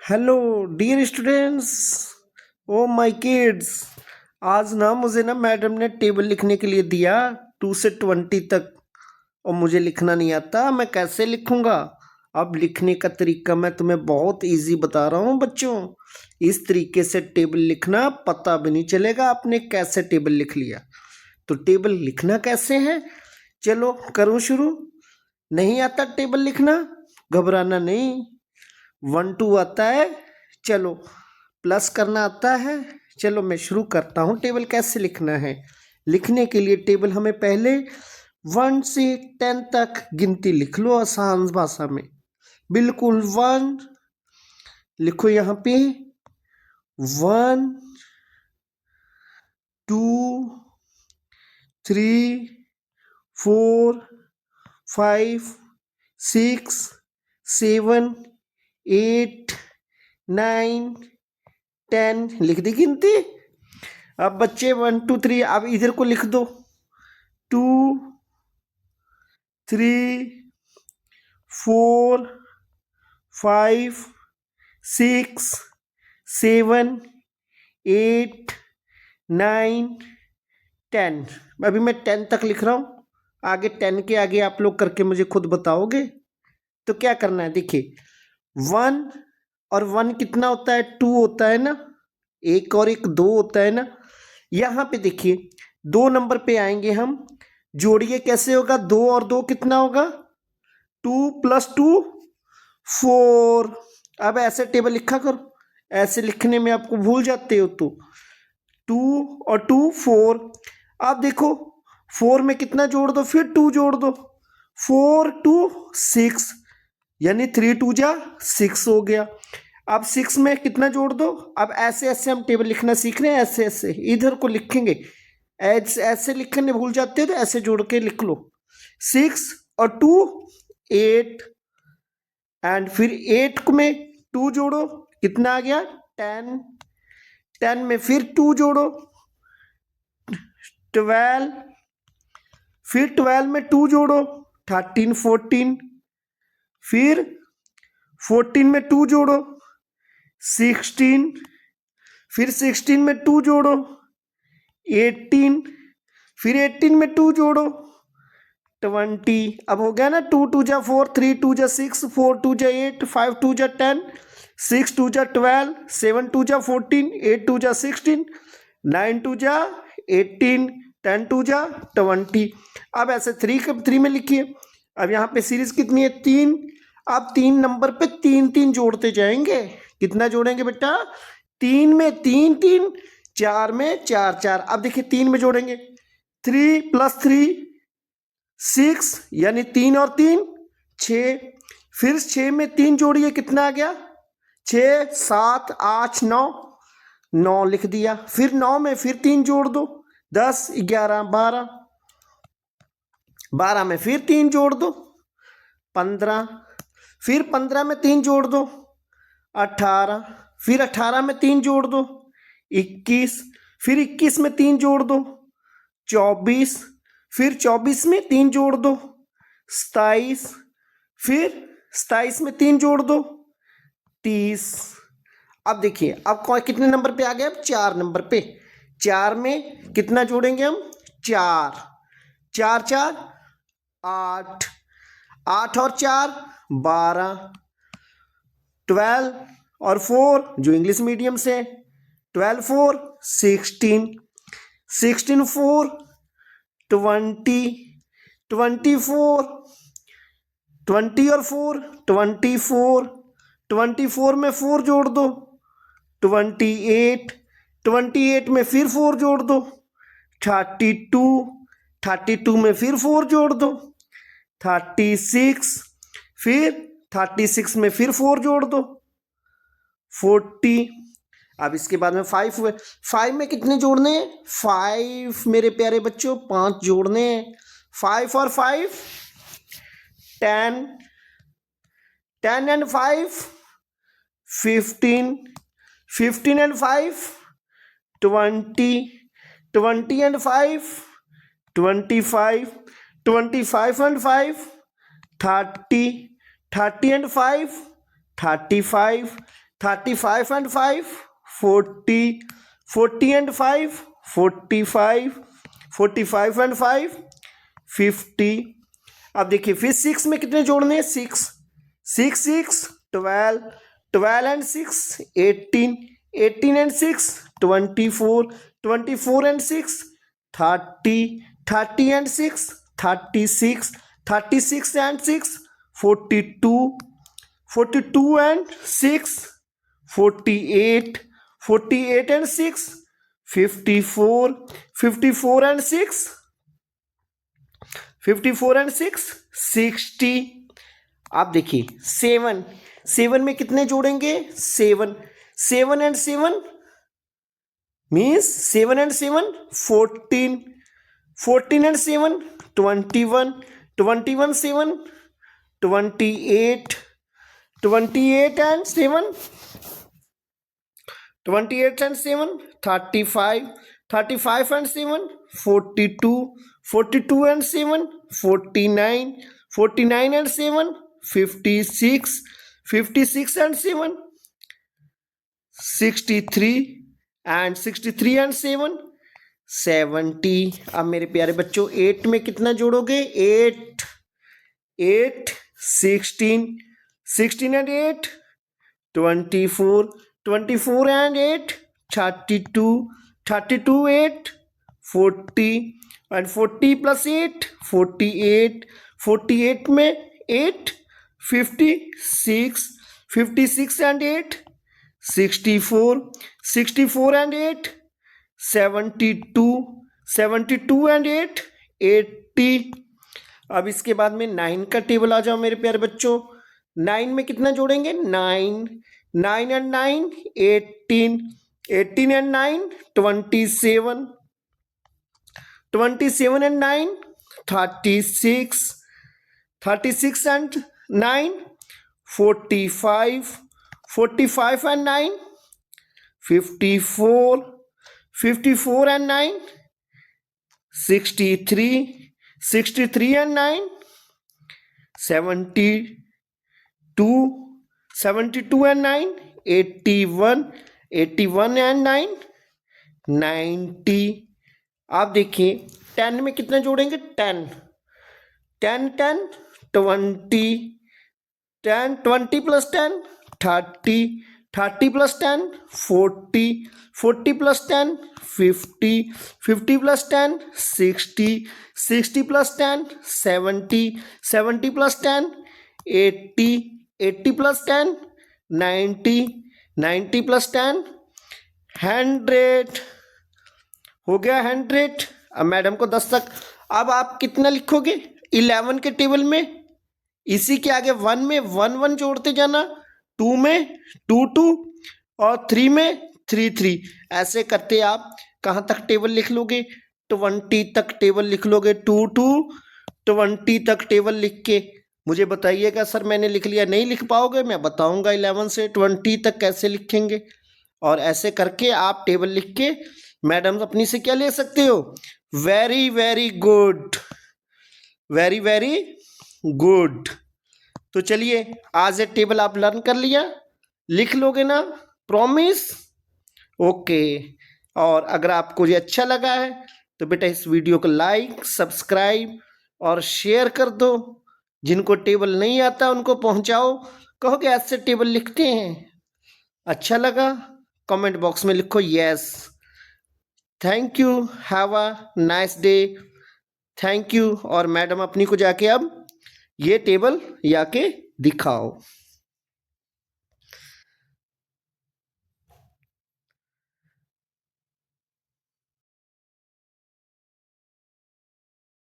Hello dear students. Oh my kids. आज ना मुझे ना मैडम ने टेबल लिखने के लिए दिया 2 से 20 तक, और मुझे लिखना नहीं आता। मैं कैसे लिखूंगा? अब लिखने का तरीका मैं तुम्हें बहुत इजी बता रहा हूँ बच्चों। इस तरीके से टेबल लिखना, पता भी नहीं चलेगा आपने कैसे टेबल लिख लिया। तो टेबल लिखना कैसे है, चलो करूँ शुरू। नहीं आता टेबल लिखना, घबराना नहीं। 1 2 आता है, चलो प्लस करना आता है। चलो मैं शुरू करता हूँ टेबल कैसे लिखना है। लिखने के लिए टेबल हमें पहले 1 से 10 तक गिनती लिख लो आसान भाषा में। बिल्कुल 1 लिखो यहाँ पे। 1 2 3 4 5 6 7 8 9 10 लिख दी गिनती। अब बच्चे 1 2 3, अब इधर को लिख दो। 2 3 4 5 6 7 8 9 10। अभी मैं 10 तक लिख रहा हूँ, आगे 10 के आगे आप लोग करके मुझे खुद बताओगे। तो क्या करना है, देखिए 1 और 1 कितना होता है, 2 होता है ना। एक और एक 2 होता है ना। यहाँ पे देखिए 2 नंबर पे आएंगे हम, जोड़िए कैसे होगा। 2 और 2 कितना होगा, 2 + 2 4। अब ऐसे टेबल लिखा करो, ऐसे लिखने में आपको भूल जाते हो तो 2 और 2 4। अब देखो 4 में कितना जोड़ दो, फिर 2 जोड़ दो। 4 2 6, यानी 3 2 जा 6 हो गया। अब 6 में कितना जोड़ दो। अब ऐसे ऐसे हम टेबल लिखना सीख रहे हैं, ऐसे ऐसे इधर को लिखेंगे। ऐसे ऐसे लिखने भूल जाते हो तो ऐसे जोड़ के लिख लो। 6 और 2 8, एंड फिर 8 में 2 जोड़ो, कितना आ गया 10। 10 में फिर 2 जोड़ो 12, फिर 12 में 2 जोड़ो 13 14, फिर 14 में 2 जोड़ो 16, फिर 16 में 2 जोड़ो 18, फिर 18 में 2 जोड़ो 20। अब हो गया ना, 2 2 जा 4, 3 2 जा 6, 4 2 जा 8, 5 2 जा 10, 6 2 जा 12, 7 2 जा 14, 8 2 जा 16, 9 2 जा 18, 10 2 जा 20। अब ऐसे 3 में लिखिए। अब यहाँ पे सीरीज कितनी है, 3। अब 3 नंबर पे 3 3 जोड़ते जाएंगे। कितना जोड़ेंगे बेटा, 3 में 3 3, 4 में 4 4। अब देखिए 3 में जोड़ेंगे, 3 + 3 6, यानी 3 और 3 6। फिर 6 में 3 जोड़िए, कितना आ गया 6 7 8 9, 9 लिख दिया। फिर 9 में फिर 3 जोड़ दो 10 11 12, 12 में फिर 3 जोड़ दो 15, फिर 15 में 3 जोड़ दो 18, फिर 18 में 3 जोड़ दो 21, फिर 21 में 3 जोड़ दो 24, फिर 24 में 3 जोड़ दो 27, फिर 27 में 3 जोड़ दो 30। अब देखिए अब कितने नंबर पे आ गए, अब 4 नंबर पे। 4 में कितना जोड़ेंगे हम, 4 4 4 8, 8 और 4 12, 12 और 4 जो इंग्लिश मीडियम से, 12 4 16, 16 4 20, 24, 20 और 4 24, 24 में 4 जोड़ दो 28, 28 में फिर 4 जोड़ दो 32, 32 में फिर 4 जोड़ दो 36, फिर 36 में फिर 4 जोड़ दो 40। अब इसके बाद में 5 हुए। 5 में कितने जोड़ने हैं, 5 मेरे प्यारे बच्चों 5 जोड़ने हैं। 5 और 5 10, 10 and 5 15, 15 and 5 20, 20 and 5 25, 25 and 5 30, 30 and 5 35, 35 and 5 40, 40 and 5 45, 45 and 5 50। अब देखिए फिर 6 में कितने जोड़ने हैं, 6 6 6 12, 12 and 6 18, 18 and 6 24, 24 and 6 30, 30 and 6 36, 36 and 6 42, 42 and 6 48, 48 and 6 54, 54 and 6 54 and 6 60। आप देखिए 7, 7 में कितने जोड़ेंगे, 7, 7 and 7 means 7 and 7 14, 14 and 7 21, 21 7 28, 28 and 7 28 and 7 35, 35 and 7 42, 42 and 7 49, 49 and 7 56, 56 and 7 63 and 63 and 7 70। अब मेरे प्यारे बच्चों 8 में कितना जोड़ोगे, 8 8 16, 16 and 8 24, 24 and 8 32, 32 8 40 and 40 plus 8 48, 48 में 8 56, 56 and 8 64, 64 and 8 72, 72 and 8 80। अब इसके बाद में 9 का टेबल आ जाओ मेरे प्यारे बच्चों। 9 में कितना जोड़ेंगे, 9, 9 and 9 18, 18 and 9 27, 27 and 9 36, 36 and 9 45, 45 and 9 54, 54 and 9 63, 63 and 9 72, 72 and 9 81, 81 and 9 90। आप देखिए 10 में कितना जोड़ेंगे, 10, 10 10 20, 10 20 plus 10 30, 30 plus 10 40, 40 plus 10 50, 50 plus 10 60, 60 plus 10 70, 70 plus 10 80, 80 plus 10 90, 90 plus 10 100। हो गया 100। अब मैडम को 10 तक। अब आप कितना लिखोगे 11 के टेबल में, इसी के आगे 1 में 1 1 जोड़ते जाना, 2 में 2 2 और 3 में 3 3। ऐसे करते आप कहाँ तक टेबल लिख लोगे, 20 तक टेबल लिख लोगे। 2 2 20 तक टेबल लिख के मुझे बताइएगा सर मैंने लिख लिया। नहीं लिख पाओगे मैं बताऊंगा 11 से 20 तक कैसे लिखेंगे। और ऐसे करके आप टेबल लिख के मैडम अपनी से क्या ले सकते हो, very very good, very very good. तो चलिए आज ये टेबल आप लर्न कर लिया, लिख लोगे ना, प्रॉमिस, ओके। और अगर आपको ये अच्छा लगा है तो बेटा इस वीडियो को लाइक सब्सक्राइब और शेयर कर दो। जिनको टेबल नहीं आता उनको पहुंचाओ, कहो कि ऐसे टेबल लिखते हैं। अच्छा लगा कमेंट बॉक्स में लिखो yes. Thank you, have a nice day, thank you. और मैडम अपनी को जाके अब ये टेबल जाके दिखाओ।